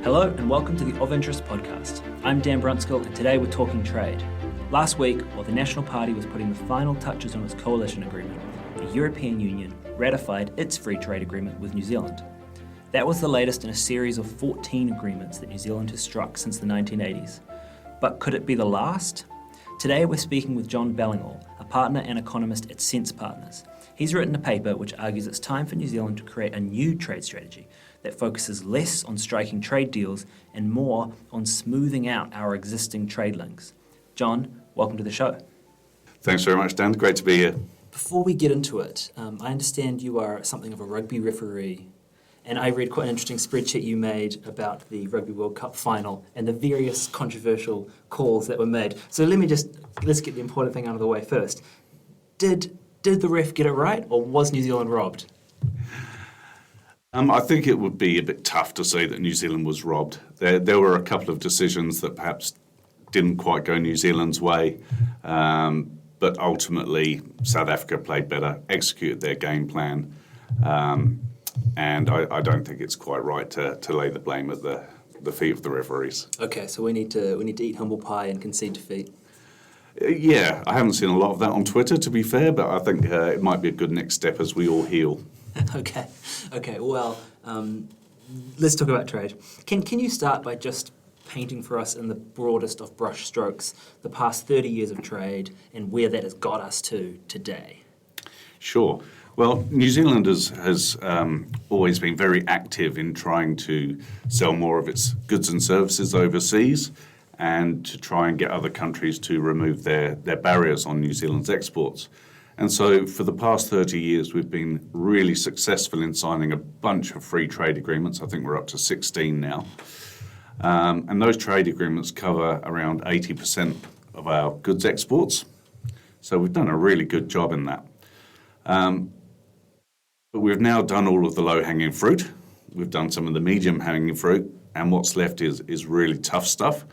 Hello and welcome to the Of Interest podcast. I'm Dan Brunskill and today we're talking trade. Last week, while the National Party was putting the final touches on its coalition agreement, the European Union ratified its free trade agreement with New Zealand. That was the latest in a series of 14 agreements that New Zealand has struck since the 1980s. But could it be the last? Today we're speaking with John Ballingall, a partner and economist at Sense Partners. He's written a paper which argues it's time for New Zealand to create a new trade strategy that focuses less on striking trade deals and more on smoothing out our existing trade links. John, welcome to the show. Thanks very much, Dan. Great to be here. Before we get into it, I understand you are something of a rugby referee, and I read quite an interesting spreadsheet you made about the Rugby World Cup final and the various controversial calls that were made. So let's get the important thing out of the way first. Did the ref get it right, or was New Zealand robbed? I think it would be a bit tough to say that New Zealand was robbed. There were a couple of decisions that perhaps didn't quite go New Zealand's way, but ultimately South Africa played better, executed their game plan, and I don't think it's quite right to lay the blame at the feet of the referees. Okay, so we need to eat humble pie and concede defeat. Yeah, I haven't seen a lot of that on Twitter, to be fair, but I think it might be a good next step as we all heal. Okay. Well, let's talk about trade. Can you start by just painting for us in the broadest of brush strokes the past 30 years of trade and where that has got us to today? Sure. Well, New Zealand has always been very active in trying to sell more of its goods and services overseas and to try and get other countries to remove their barriers on New Zealand's exports. And so for the past 30 years, we've been really successful in signing a bunch of free trade agreements. I think we're up to 16 now. And those trade agreements cover around 80% of our goods exports. So we've done a really good job in that. But we've now done all of the low-hanging fruit. We've done some of the medium-hanging fruit, and what's left is really tough stuff.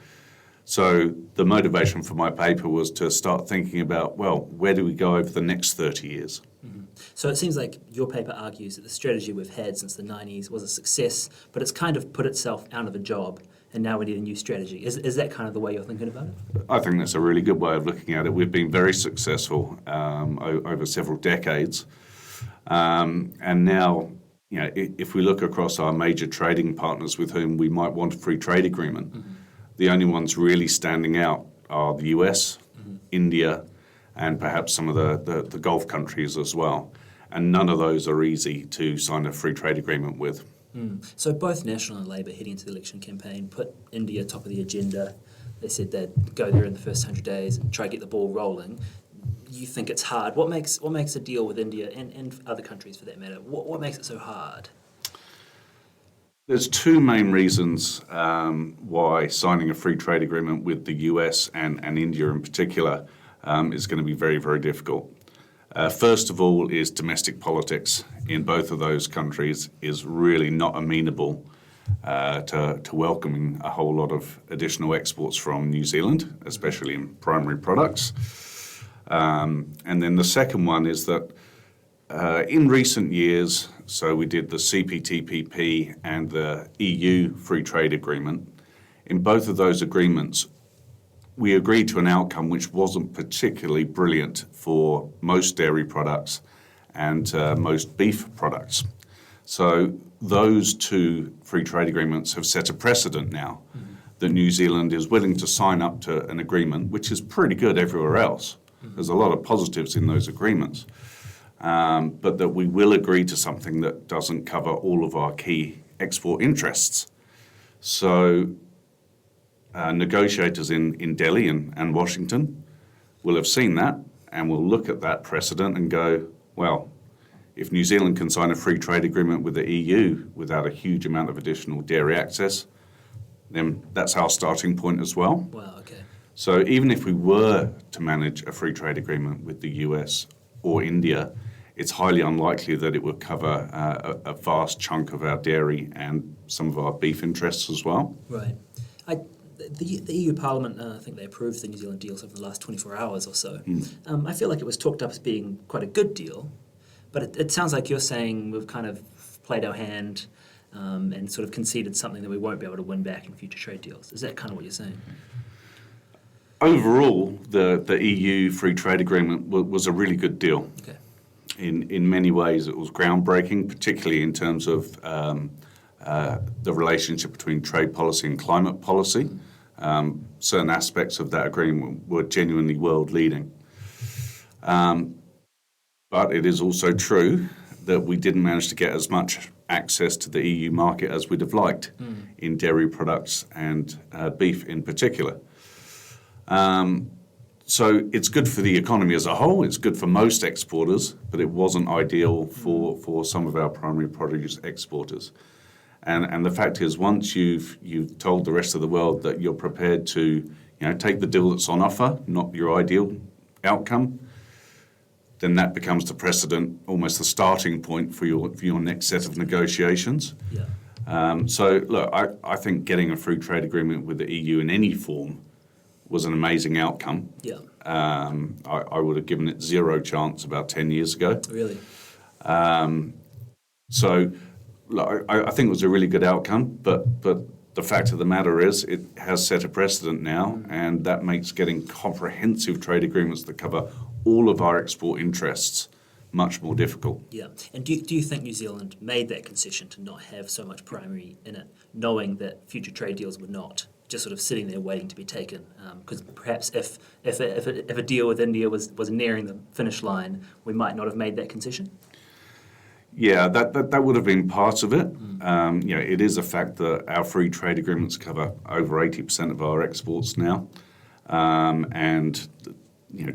So the motivation for my paper was to start thinking about, well, where do we go over the next 30 years? Mm-hmm. So it seems like your paper argues that the strategy we've had since the 90s was a success, but it's kind of put itself out of a job, and now we need a new strategy. Is that kind of the way you're thinking about it? I think that's a really good way of looking at it. We've been very successful over several decades. And now, if we look across our major trading partners with whom we might want a free trade agreement, mm-hmm. the only ones really standing out are the US, mm-hmm. India, and perhaps some of the Gulf countries as well. And none of those are easy to sign a free trade agreement with. Mm. So both National and Labour heading into the election campaign put India top of the agenda. They said they'd go there in the first 100 days and try to get the ball rolling. You think it's hard. What makes a deal with India and other countries for that matter? What makes it so hard? There's two main reasons why signing a free trade agreement with the US and India in particular is going to be very, very difficult. First of all is domestic politics in both of those countries is really not amenable to welcoming a whole lot of additional exports from New Zealand, especially in primary products. And then the second one is that in recent years, so we did the CPTPP and the EU Free Trade Agreement. In both of those agreements, we agreed to an outcome which wasn't particularly brilliant for most dairy products and most beef products. So those two free trade agreements have set a precedent now that New Zealand is willing to sign up to an agreement which is pretty good everywhere else. There's a lot of positives in those agreements. But that we will agree to something that doesn't cover all of our key export interests. So negotiators in Delhi and Washington will have seen that and will look at that precedent and go, well, if New Zealand can sign a free trade agreement with the EU without a huge amount of additional dairy access, then that's our starting point as well. Wow, okay. So even if we were to manage a free trade agreement with the US or India, it's highly unlikely that it would cover a vast chunk of our dairy and some of our beef interests as well. Right. The EU Parliament, I think they approved the New Zealand deals over the last 24 hours or so. I feel like it was talked up as being quite a good deal, but it sounds like you're saying we've kind of played our hand and sort of conceded something that we won't be able to win back in future trade deals. Is that kind of what you're saying? Overall, the EU free trade agreement was a really good deal. Okay. In many ways, it was groundbreaking, particularly in terms of the relationship between trade policy and climate policy. Certain aspects of that agreement were genuinely world-leading. But it is also true that we didn't manage to get as much access to the EU market as we'd have liked in dairy products and beef in particular. So it's good for the economy as a whole, it's good for most exporters, but it wasn't ideal for some of our primary produce exporters. And the fact is, once you've told the rest of the world that you're prepared to take the deal that's on offer, not your ideal outcome, then that becomes the precedent, almost the starting point for your next set of negotiations. Yeah. So look, I think getting a free trade agreement with the EU in any form was an amazing outcome. Yeah. I would have given it zero chance about 10 years ago. Really? So look, I think it was a really good outcome, but the fact of the matter is it has set a precedent now, and that makes getting comprehensive trade agreements that cover all of our export interests much more difficult. Yeah. And do you think New Zealand made that concession to not have so much primary in it, knowing that future trade deals were not just sort of sitting there waiting to be taken? Because perhaps if a deal with India was nearing the finish line, we might not have made that concession? Yeah, that would have been part of it. It is a fact that our free trade agreements cover over 80% of our exports now, and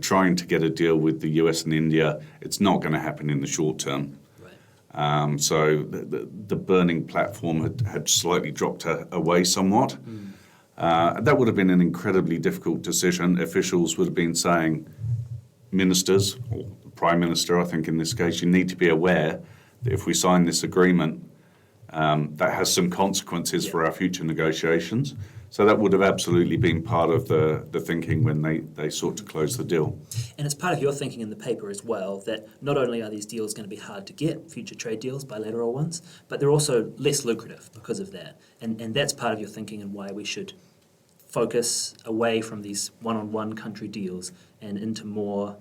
trying to get a deal with the US and India, it's not going to happen in the short term. Right. So the burning platform had slightly dropped away somewhat. That would have been an incredibly difficult decision. Officials would have been saying, ministers, or the Prime Minister, I think in this case, you need to be aware that if we sign this agreement, that has some consequences for our future negotiations. So that would have absolutely been part of the thinking when they sought to close the deal. And it's part of your thinking in the paper as well that not only are these deals going to be hard to get, future trade deals, bilateral ones, but they're also less lucrative because of that. And that's part of your thinking and why we should focus away from these one-on-one country deals and into more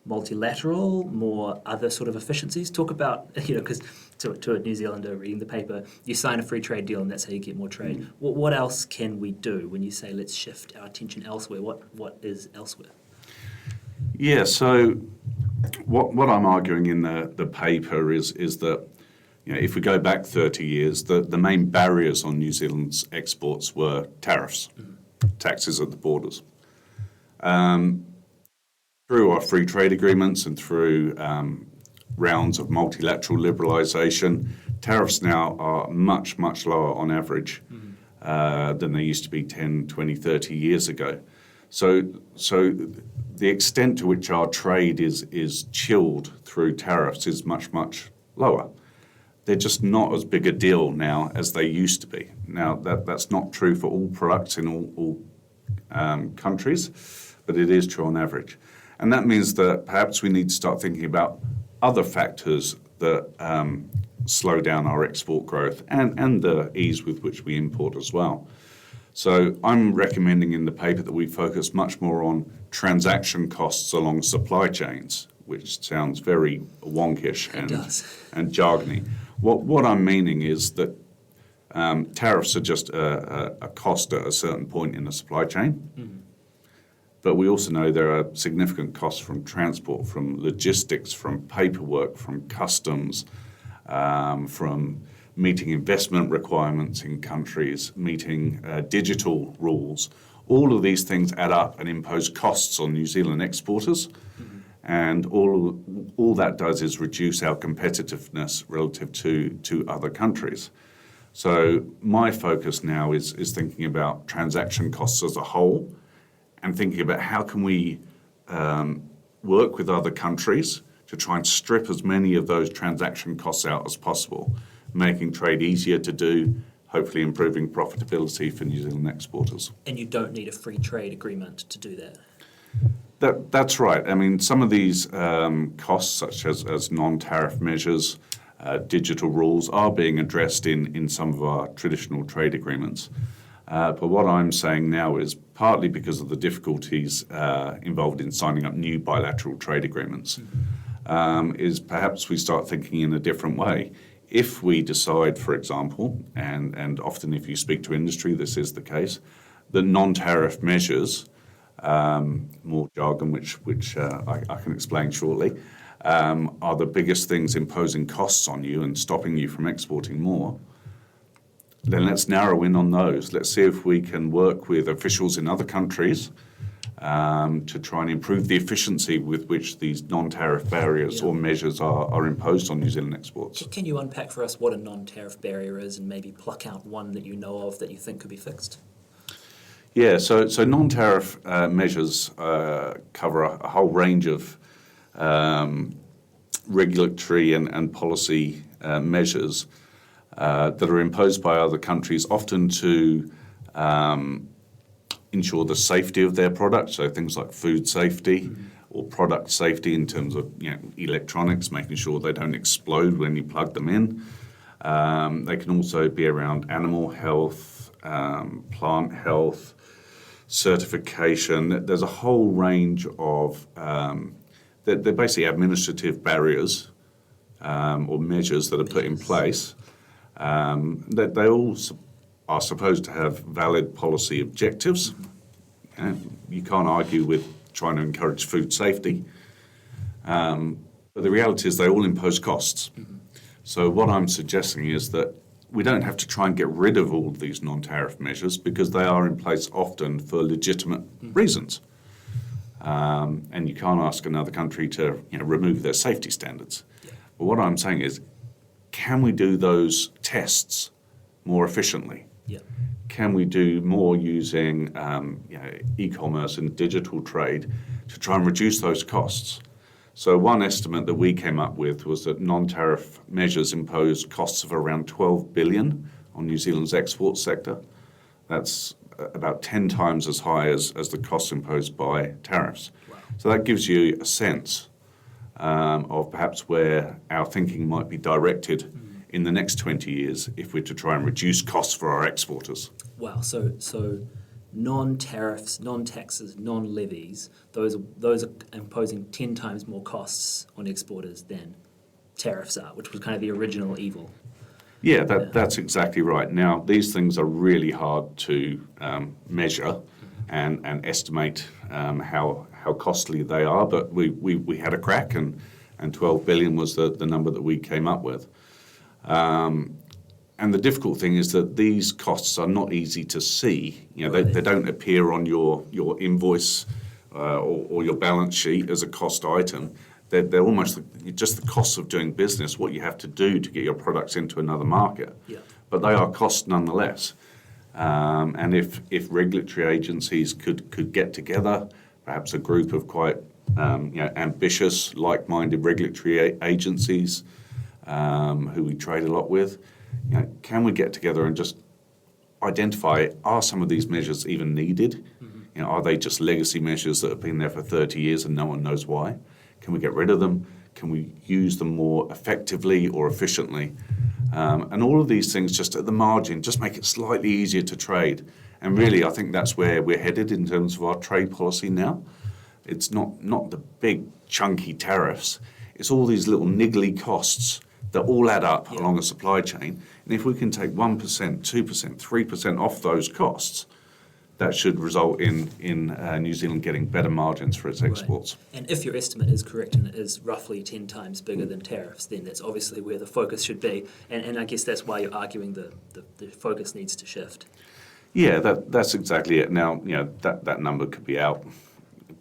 multilateral, more other sort of efficiencies. Talk about, because to a New Zealander reading the paper, you sign a free trade deal and that's how you get more trade. What else can we do when you say let's shift our attention elsewhere? What is elsewhere? Yeah, so what I'm arguing in the paper is that if we go back 30 years, the main barriers on New Zealand's exports were tariffs, taxes at the borders. Through our free trade agreements and through rounds of multilateral liberalisation, tariffs now are much, much lower on average than they used to be 10, 20, 30 years ago. So the extent to which our trade is chilled through tariffs is much, much lower. They're just not as big a deal now as they used to be. Now, that's not true for all products in all countries, but it is true on average. And that means that perhaps we need to start thinking about other factors that slow down our export growth and the ease with which we import as well. So I'm recommending in the paper that we focus much more on transaction costs along supply chains, which sounds very wonkish and jargony. What I'm meaning is that tariffs are just a cost at a certain point in the supply chain. But we also know there are significant costs from transport, from logistics, from paperwork, from customs, from meeting investment requirements in countries, meeting digital rules. All of these things add up and impose costs on New Zealand exporters. And all that does is reduce our competitiveness relative to other countries. So my focus now is thinking about transaction costs as a whole, and thinking about how can we work with other countries to try and strip as many of those transaction costs out as possible, making trade easier to do, hopefully improving profitability for New Zealand exporters. And you don't need a free trade agreement to do that? That's right. I mean, some of these costs, such as non-tariff measures, digital rules are being addressed in some of our traditional trade agreements. But what I'm saying now is partly because of the difficulties involved in signing up new bilateral trade agreements, is perhaps we start thinking in a different way. If we decide, for example, and often if you speak to industry, this is the case, that non-tariff measures, more jargon which I can explain shortly, are the biggest things imposing costs on you and stopping you from exporting more, then let's narrow in on those. Let's see if we can work with officials in other countries to try and improve the efficiency with which these non-tariff barriers or measures are imposed on New Zealand exports. Can you unpack for us what a non-tariff barrier is and maybe pluck out one that you know of that you think could be fixed? Yeah, so non-tariff measures cover a whole range of regulatory and policy measures that are imposed by other countries, often to ensure the safety of their products, so things like food safety or product safety in terms of electronics, making sure they don't explode when you plug them in. They can also be around animal health, plant health, certification. There's a whole range of, they're basically administrative barriers or measures that are put in place that they all are supposed to have valid policy objectives. You can't argue with trying to encourage food safety, but the reality is they all impose costs. So what I'm suggesting is that we don't have to try and get rid of all of these non-tariff measures because they are in place often for legitimate reasons. And you can't ask another country to remove their safety standards. But what I'm saying is, can we do those tests more efficiently? Can we do more using e-commerce and digital trade to try and reduce those costs? So one estimate that we came up with was that non-tariff measures impose costs of around 12 billion on New Zealand's export sector. That's about 10 times as high as the costs imposed by tariffs. Wow. So that gives you a sense of perhaps where our thinking might be directed in the next 20 years if we're to try and reduce costs for our exporters. Wow, so non-tariffs, non-taxes, non-levies, those are imposing 10 times more costs on exporters than tariffs are, which was kind of the original evil. Yeah, that's exactly right. Now, these things are really hard to measure and estimate how costly they are, but we had a crack, and 12 billion was the number that we came up with. And the difficult thing is that these costs are not easy to see. They don't appear on your invoice or your balance sheet as a cost item. They're almost just the costs of doing business, what you have to do to get your products into another market. Yeah. But they are costs nonetheless. And if regulatory agencies could get together, perhaps a group of quite ambitious, like-minded regulatory agencies who we trade a lot with, can we get together and just identify, are some of these measures even needed? Are they just legacy measures that have been there for 30 years and no one knows why? Can we get rid of them? Can we use them more effectively or efficiently? And all of these things just at the margin, just make it slightly easier to trade. And really, I think that's where we're headed in terms of our trade policy now. It's not the big chunky tariffs. It's all these little niggly costs that all add up along a supply chain. And if we can take 1%, 2%, 3% off those costs, that should result in New Zealand getting better margins for its exports. Right. And if your estimate is correct and it is roughly 10 times bigger than tariffs, then that's obviously where the focus should be. And I guess that's why you're arguing the focus needs to shift. Yeah, that's exactly it. Now, that number could be out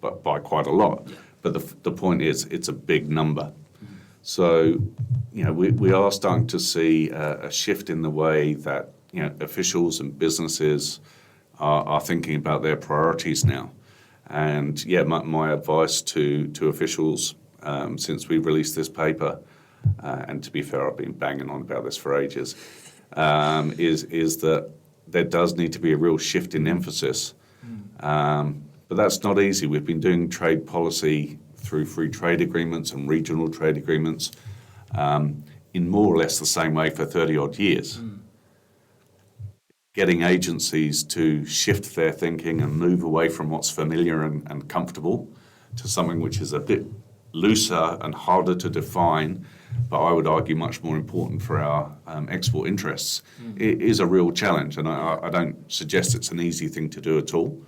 by quite a lot. Yeah. But the point is, it's a big number. So, we are starting to see a shift in the way that, officials and businesses are thinking about their priorities now. And my advice to officials since we released this paper, and to be fair, I've been banging on about this for ages, is that there does need to be a real shift in emphasis. But that's not easy. We've been doing trade policy through free trade agreements and regional trade agreements. in more or less the same way for 30 odd years. Getting agencies to shift their thinking and move away from what's familiar and comfortable to something which is a bit looser and harder to define, but I would argue much more important for our export interests, it is a real challenge. And I don't suggest it's an easy thing to do at all,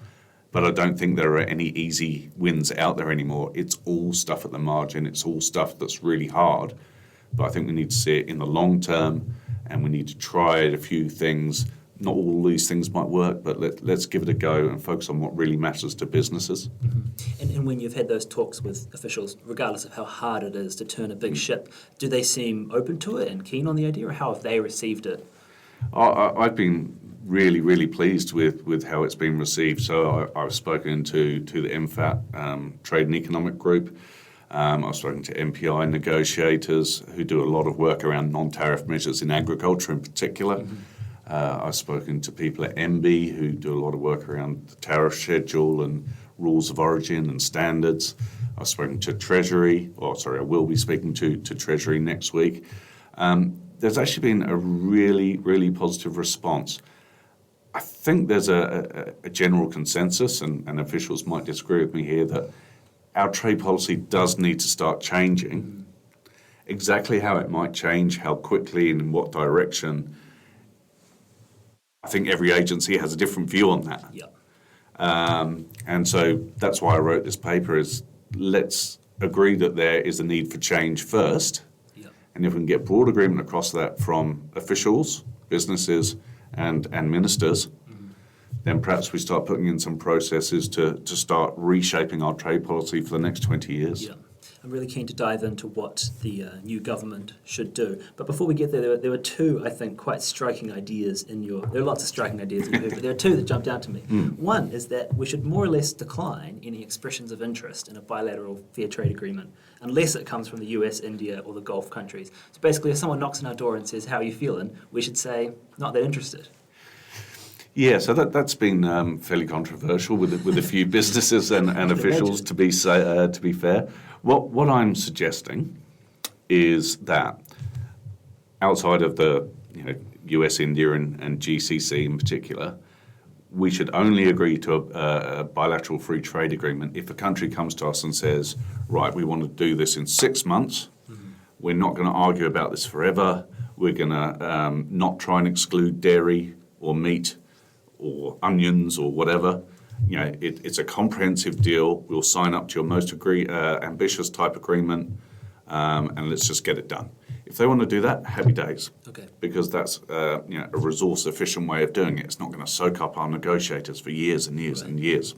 but I don't think there are any easy wins out there anymore. It's all stuff at the margin. It's all stuff that's really hard. But I think we need to see it in the long term, and we need to try a few things. Not all these things might work, but let's give it a go and focus on what really matters to businesses. And when you've had those talks with officials, regardless of how hard it is to turn a big ship, do they seem open to it and keen on the idea, or how have they received it? I've been really, really pleased with how it's been received. So I've spoken to the MFAT Trade and Economic Group. I've spoken to MPI negotiators who do a lot of work around non-tariff measures in agriculture in particular. I've spoken to people at MB who do a lot of work around the tariff schedule and rules of origin and standards. I've spoken to Treasury, I will be speaking to Treasury next week. There's actually been a really, really positive response. I think there's a general consensus, and officials might disagree with me here, that our trade policy does need to start changing. Exactly how it might change, how quickly and in what direction, I think every agency has a different view on that. And so that's why I wrote this paper, is let's agree that there is a need for change first. And if we can get broad agreement across that from officials, businesses, and ministers, then perhaps we start putting in some processes to start reshaping our trade policy for the next 20 years. I'm really keen to dive into what the new government should do. But before we get there, there were two, I think, quite striking ideas in your... There are lots of striking ideas in your paper, but there are two that jumped out to me. One is that we should more or less decline any expressions of interest in a bilateral fair trade agreement unless it comes from the US, India, or the Gulf countries. So basically, if someone knocks on our door and says, "How are you feeling?" we should say, "Not that interested." Yeah, so that's been fairly controversial with a few businesses and officials, to be fair. What I'm suggesting is that outside of the US, India, and GCC in particular, we should only agree to a bilateral free trade agreement if a country comes to us and says, right, we want to do this in 6 months. We're not going to argue about this forever. We're going to not try and exclude dairy or meat or onions or whatever. It's a comprehensive deal. We'll sign up to your most ambitious type agreement, and let's just get it done. If they want to do that, happy days. Okay. Because that's a resource-efficient way of doing it. It's not going to soak up our negotiators for years and years and years.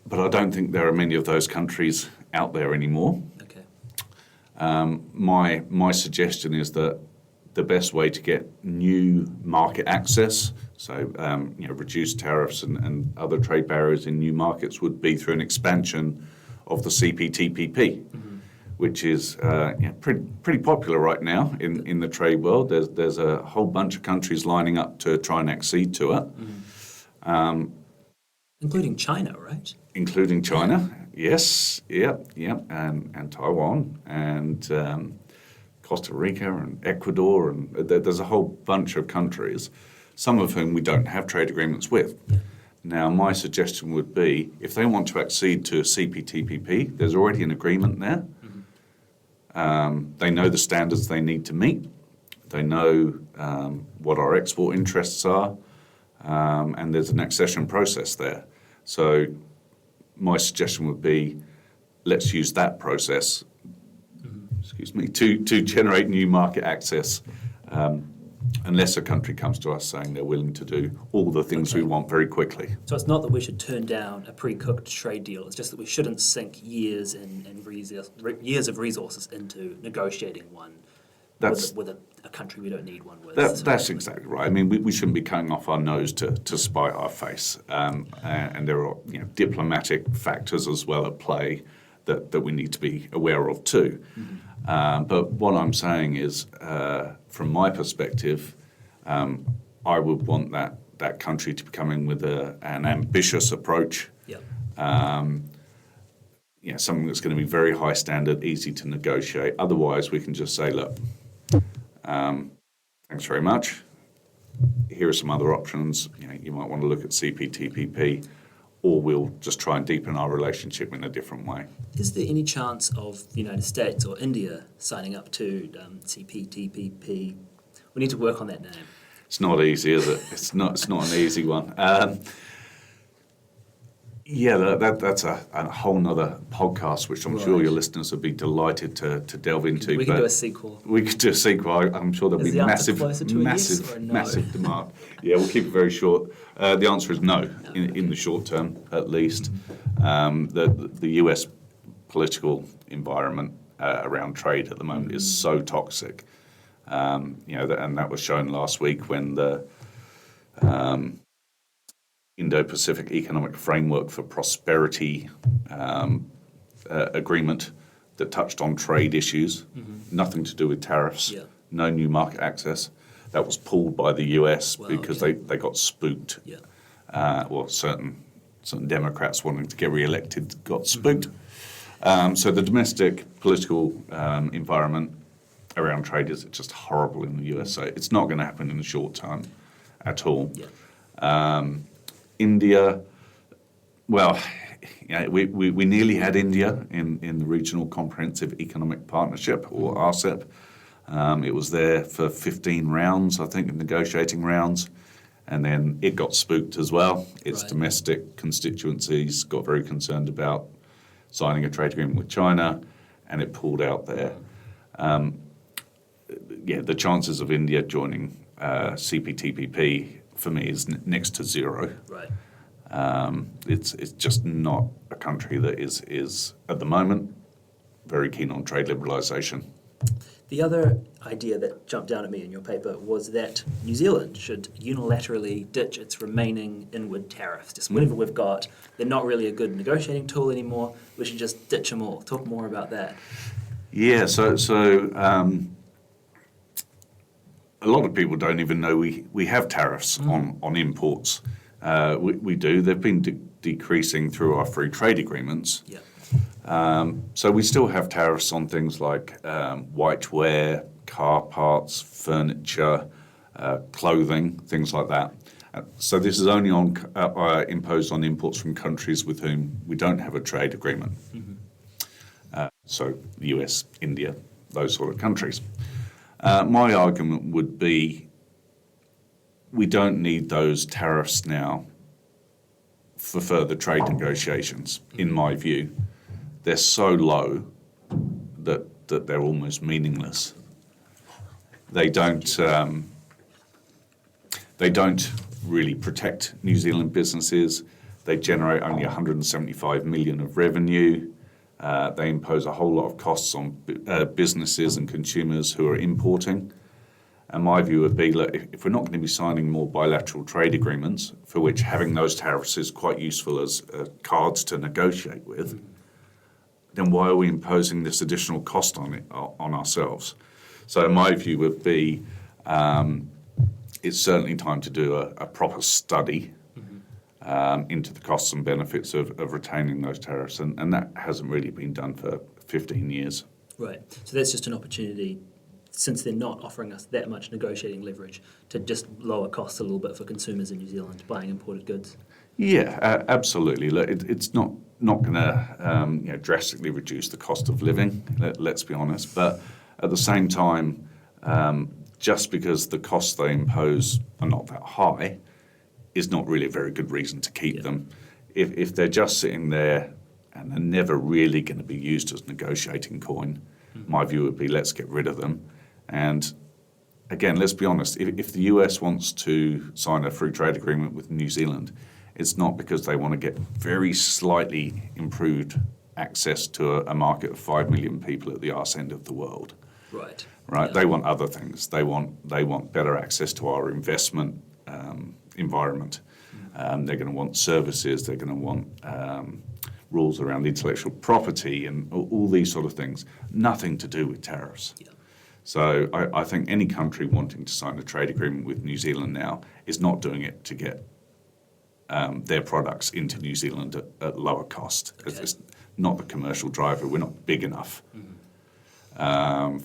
But I don't think there are many of those countries out there anymore. Okay. My suggestion is that the best way to get new market access, so reduce tariffs and other trade barriers in new markets, would be through an expansion of the CPTPP, which is pretty popular right now in the trade world. There's a whole bunch of countries lining up to try and accede to it. Including China, right? Including China, yes, and Taiwan, and Costa Rica and Ecuador, and there's a whole bunch of countries, some of whom we don't have trade agreements with. Now, my suggestion would be, if they want to accede to CPTPP, there's already an agreement there. They know the standards they need to meet. They know what our export interests are, and there's an accession process there. So my suggestion would be, let's use that process to generate new market access, unless a country comes to us saying they're willing to do all the things we want very quickly. So it's not that we should turn down a pre-cooked trade deal. It's just that we shouldn't sink years of resources into negotiating one with a country we don't need one with. That's exactly right. I mean, we shouldn't be cutting off our nose to spite our face, and there are diplomatic factors as well at play that we need to be aware of too. But what I'm saying is, from my perspective, I would want that country to be coming with an ambitious approach. something that's going to be very high standard, easy to negotiate. Otherwise, we can just say, look, thanks very much. Here are some other options. You might want to look at CPTPP, or we'll just try and deepen our relationship in a different way. Is there any chance of the United States or India signing up to CPTPP? We need to work on that name. It's not easy, is it? It's not an easy one. That's a whole nother podcast, which I'm sure your listeners would be delighted to delve into. We can do a sequel. We could do a sequel. I'm sure there'll be massive demand. Yeah, we'll keep it very short. The answer is no, in the short term, at least. The US political environment around trade at the moment is so toxic. And that was shown last week when the Indo-Pacific Economic Framework for Prosperity agreement that touched on trade issues, nothing to do with tariffs, no new market access. That was pulled by the US because they got spooked. Certain Democrats wanting to get re-elected got spooked. So the domestic political environment around trade is just horrible in the US. So it's not going to happen in the short term at all. India, we nearly had India in the Regional Comprehensive Economic Partnership, or RCEP. It was there for 15 rounds, I think, negotiating rounds, and then it got spooked as well. Its domestic constituencies got very concerned about signing a trade agreement with China, and it pulled out there. The chances of India joining CPTPP for me is next to zero. It's just not a country that is at the moment very keen on trade liberalisation. The other idea that jumped out at me in your paper was that New Zealand should unilaterally ditch its remaining inward tariffs. Just whatever we've got, they're not really a good negotiating tool anymore. We should just ditch them all. Talk more about that. Yeah, so a lot of people don't even know we have tariffs on imports. We do. They've been decreasing through our free trade agreements. So we still have tariffs on things like whiteware, car parts, furniture, clothing, things like that. So this is only imposed on imports from countries with whom we don't have a trade agreement. So the US, India, those sort of countries. My argument would be we don't need those tariffs now for further trade negotiations, in my view. They're so low that they're almost meaningless. They don't really protect New Zealand businesses. They generate only 175 million of revenue. They impose a whole lot of costs on businesses and consumers who are importing. And my view would be, look, if we're not going to be signing more bilateral trade agreements, for which having those tariffs is quite useful as cards to negotiate with, then why are we imposing this additional cost on ourselves? So my view would be it's certainly time to do a proper study into the costs and benefits of retaining those tariffs, and that hasn't really been done for 15 years. Right. So that's just an opportunity, since they're not offering us that much negotiating leverage, to just lower costs a little bit for consumers in New Zealand buying imported goods. Yeah, absolutely. Look, it's not going to drastically reduce the cost of living, let's be honest, but at the same time, just because the costs they impose are not that high is not really a very good reason to keep them. If they're just sitting there and they're never really going to be used as negotiating coin, my view would be let's get rid of them. And again, let's be honest, if the US wants to sign a free trade agreement with New Zealand, it's not because they want to get very slightly improved access to a market of 5 million people at the arse end of the world. Right. Yeah. They want other things. They want better access to our investment environment. They're going to want services. They're going to want rules around intellectual property and all these sort of things. Nothing to do with tariffs. Yeah. So I think any country wanting to sign a trade agreement with New Zealand now is not doing it to get their products into New Zealand at lower cost. Okay. not the commercial driver. We're not big enough for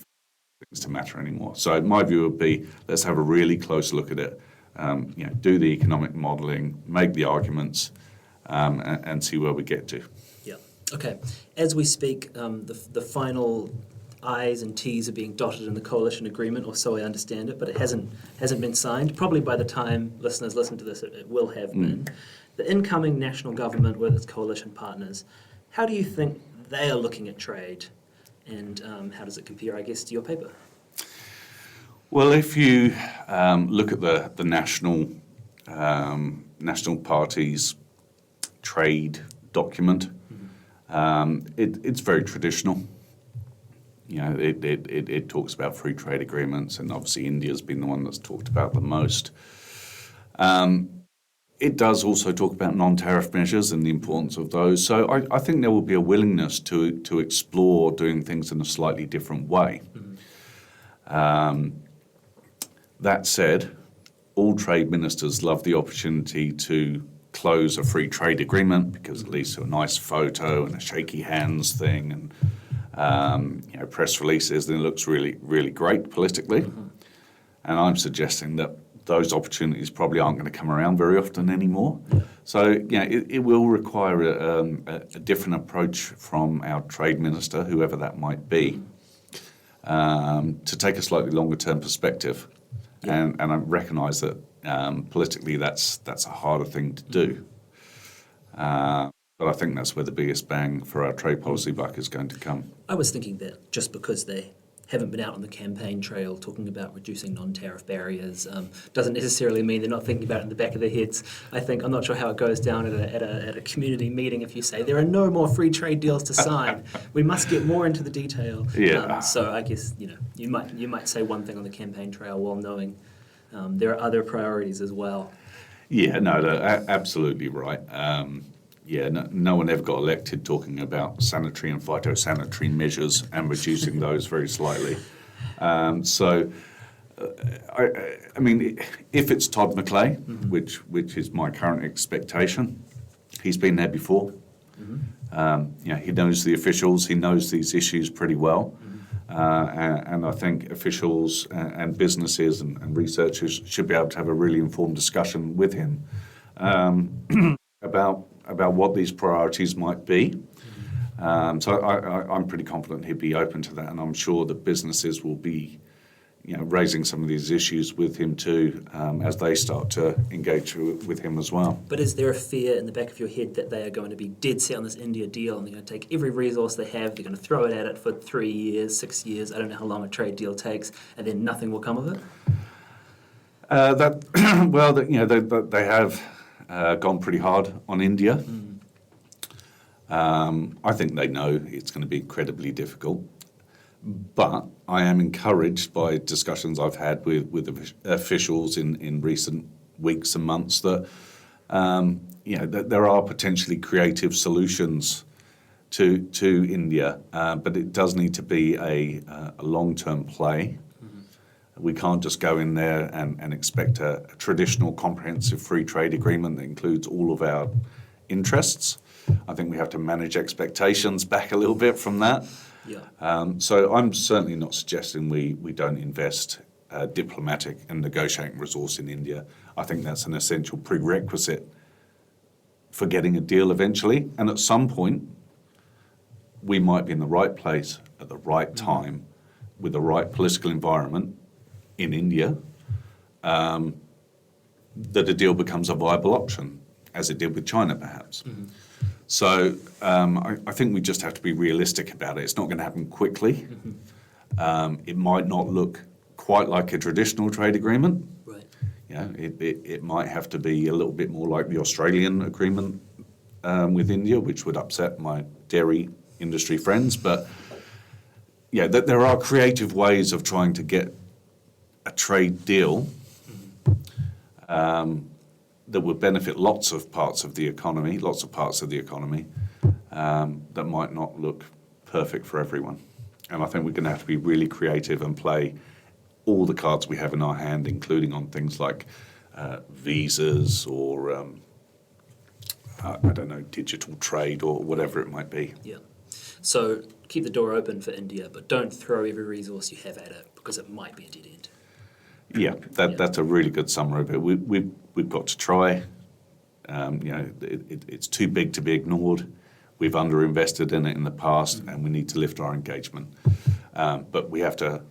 things to matter anymore. So my view would be, let's have a really close look at it. Do the economic modelling, make the arguments, and see where we get to. Yeah. Okay. As we speak, the final I's and T's are being dotted in the coalition agreement, or so I understand it, but it hasn't been signed. Probably by the time listeners listen to this, it will have been. The incoming national government with its coalition partners, how do you think they are looking at trade, and how does it compare, I guess, to your paper? Well, if you look at the national party's trade document, it's very traditional. It talks about free trade agreements, and obviously India's been the one that's talked about the most. It does also talk about non-tariff measures and the importance of those. So I think there will be a willingness to explore doing things in a slightly different way. That said, all trade ministers love the opportunity to close a free trade agreement because it leads to a nice photo and a shaky hands thing and press releases, and it looks really, really great politically. And I'm suggesting that those opportunities probably aren't going to come around very often anymore. So, it will require a different approach from our trade minister, whoever that might be, to take a slightly longer term perspective. And I recognise that politically that's a harder thing to do. But I think that's where the biggest bang for our trade policy buck is going to come. I was thinking that just because they haven't been out on the campaign trail talking about reducing non-tariff barriers doesn't necessarily mean they're not thinking about it in the back of their heads. I'm not sure how it goes down at a community meeting if you say there are no more free trade deals to sign. We must get more into the detail. So I guess you might say one thing on the campaign trail while knowing there are other priorities as well. Yeah, no, absolutely right. No one ever got elected talking about sanitary and phytosanitary measures and reducing those very slightly. I mean, if it's Todd McClay, which is my current expectation, he's been there before. He knows the officials, he knows these issues pretty well. And I think officials and businesses and researchers should be able to have a really informed discussion with him about what these priorities might be. So I'm pretty confident he'd be open to that, and I'm sure that businesses will be raising some of these issues with him too as they start to engage with him as well. But is there a fear in the back of your head that they are going to be dead set on this India deal and they're going to take every resource they have, they're going to throw it at it for 3 years, 6 years, I don't know how long a trade deal takes, and then nothing will come of it? They have gone pretty hard on India. I think they know it's going to be incredibly difficult. But I am encouraged by discussions I've had with officials in recent weeks and months that that there are potentially creative solutions to India, but it does need to be a long-term play. We can't just go in there and expect a traditional comprehensive free trade agreement that includes all of our interests. I think we have to manage expectations back a little bit from that. So I'm certainly not suggesting we don't invest diplomatic and negotiating resource in India. I think that's an essential prerequisite for getting a deal eventually. And at some point, we might be in the right place at the right time with the right political environment in India, that a deal becomes a viable option, as it did with China, perhaps. So I think we just have to be realistic about it. It's not going to happen quickly. It might not look quite like a traditional trade agreement. Right. It might have to be a little bit more like the Australian agreement with India, which would upset my dairy industry friends. But there are creative ways of trying to get a trade deal that would benefit lots of parts of the economy, that might not look perfect for everyone. And I think we're going to have to be really creative and play all the cards we have in our hand, including on things like visas or I don't know, digital trade or whatever it might be. Yeah. So keep the door open for India, but don't throw every resource you have at it because it might be a dead end. Yeah, that's a really good summary of it. We've got to try. It's too big to be ignored. We've underinvested in it in the past, and we need to lift our engagement. But we have to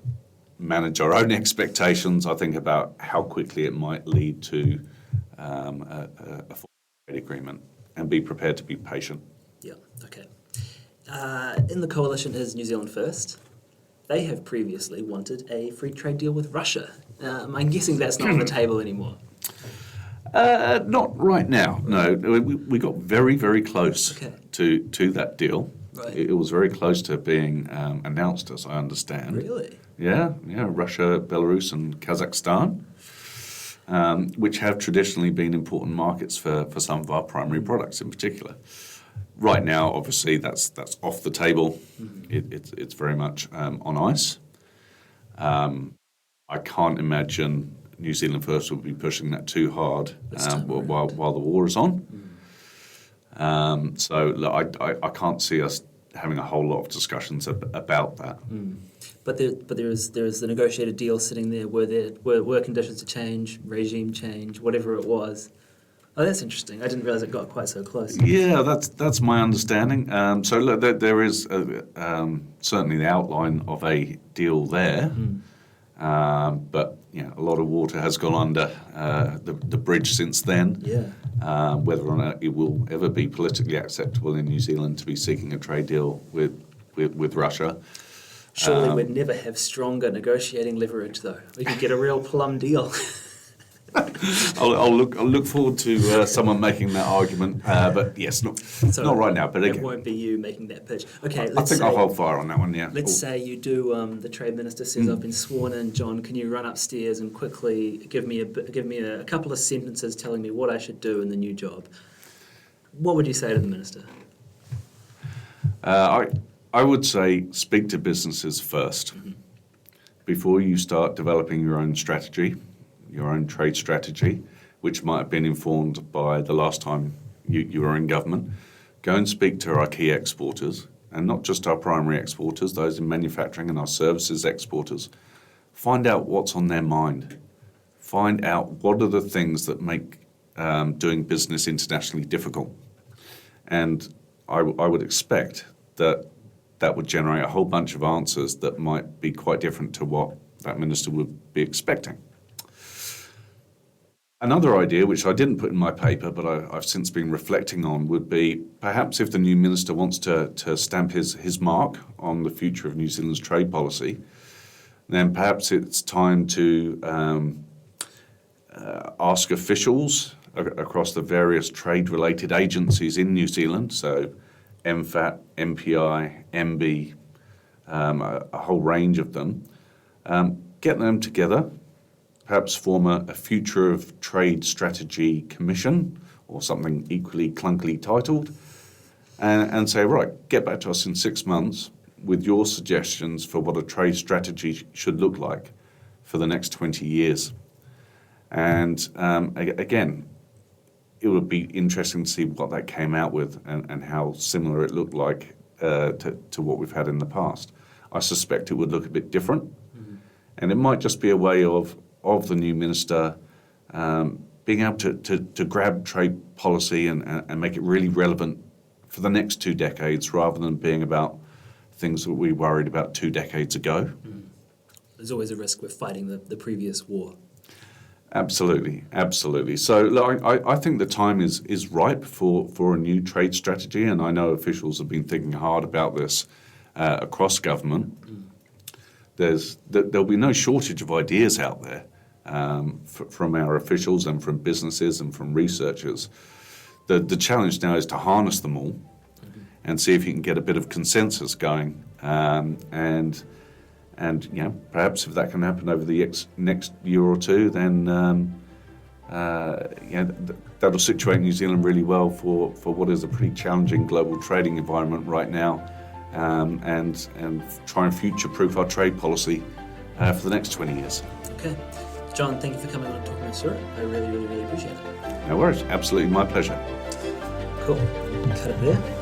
manage our own expectations, I think, about how quickly it might lead to a full trade agreement, and be prepared to be patient. Yeah, okay. In the coalition is New Zealand First. They have previously wanted a free trade deal with Russia. I'm guessing that's not on the table anymore. Not right now, no. We got very, very close to that deal. Right. It was very close to being announced, as I understand. Really? Yeah, Russia, Belarus and Kazakhstan, which have traditionally been important markets for some of our primary products in particular. Right now, obviously, that's off the table. It's very much on ice. I can't imagine New Zealand First will be pushing that too hard while the war is on. So look, I can't see us having a whole lot of discussions about that. But there is the negotiated deal sitting there. Were conditions to change, regime change, whatever it was. Oh, that's interesting. I didn't realise it got quite so close. Yeah, that's my understanding. So look, there is certainly the outline of a deal there, but a lot of water has gone under the bridge since then. Yeah. Whether or not it will ever be politically acceptable in New Zealand to be seeking a trade deal with Russia. Surely we'd never have stronger negotiating leverage, though. We could get a real plum deal. I'll look forward to someone making that argument, but yes, not right now. But it won't be you making that pitch. Okay, I think I'll hold fire on that one. Yeah. Let's say you do. The trade minister says, "I've been sworn in." John, can you run upstairs and quickly give me a couple of sentences telling me what I should do in the new job? What would you say to the minister? I would say speak to businesses first before you start developing your own strategy. Your own trade strategy, which might have been informed by the last time you were in government. Go and speak to our key exporters, and not just our primary exporters, those in manufacturing and our services exporters. Find out what's on their mind. Find out what are the things that make doing business internationally difficult. And I would expect that would generate a whole bunch of answers that might be quite different to what that minister would be expecting. Another idea, which I didn't put in my paper, but I've since been reflecting on, would be perhaps if the new minister wants to stamp his mark on the future of New Zealand's trade policy, then perhaps it's time to ask officials across the various trade-related agencies in New Zealand, so MFAT, MPI, MB, a whole range of them, get them together. Perhaps form a Future of Trade Strategy Commission or something equally clunkily titled and say, right, get back to us in 6 months with your suggestions for what a trade strategy should look like for the next 20 years. And again, it would be interesting to see what that came out with and how similar it looked like to what we've had in the past. I suspect it would look a bit different. And it might just be a way of the new minister being able to grab trade policy and make it really relevant for the next 2 decades rather than being about things that we worried about 2 decades ago. There's always a risk with fighting the previous war. Absolutely. So look, I think the time is ripe for a new trade strategy, and I know officials have been thinking hard about this across government. There'll be no shortage of ideas out there from our officials and from businesses and from researchers. The challenge now is to harness them all and see if you can get a bit of consensus going. And perhaps if that can happen over the next year or two, then that'll situate New Zealand really well for what is a pretty challenging global trading environment right now. And try and future-proof our trade policy for the next 20 years. Okay. John, thank you for coming on and talking us through it. I really, really, really appreciate it. No worries. Absolutely my pleasure. Cool. Cool. Cut it there.